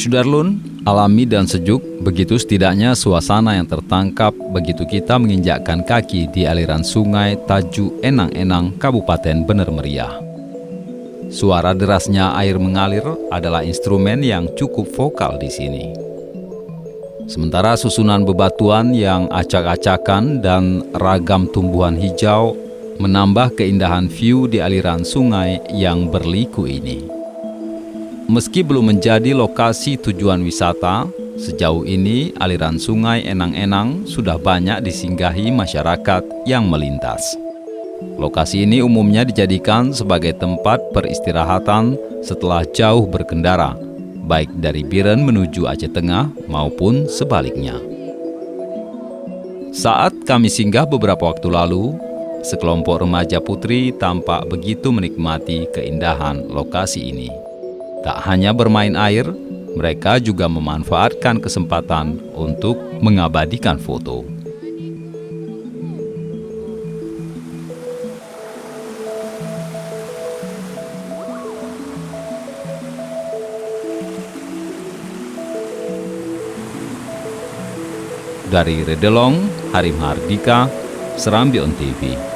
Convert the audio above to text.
Sudarlun, alami dan sejuk, begitu setidaknya suasana yang tertangkap begitu kita menginjakkan kaki di aliran sungai Taju Enang-Enang, Kabupaten Bener Meriah. Suara derasnya air mengalir adalah instrumen yang cukup vokal di sini. Sementara susunan bebatuan yang acak-acakan dan ragam tumbuhan hijau menambah keindahan view di aliran sungai yang berliku ini. Meski belum menjadi lokasi tujuan wisata, sejauh ini aliran sungai Enang-Enang sudah banyak disinggahi masyarakat yang melintas. Lokasi ini umumnya dijadikan sebagai tempat peristirahatan setelah jauh berkendara, baik dari Biren menuju Aceh Tengah maupun sebaliknya. Saat kami singgah beberapa waktu lalu, sekelompok remaja putri tampak begitu menikmati keindahan lokasi ini. Tak hanya bermain air, mereka juga memanfaatkan kesempatan untuk mengabadikan foto. Dari Redelong, Harim Hardika, Serambi On TV.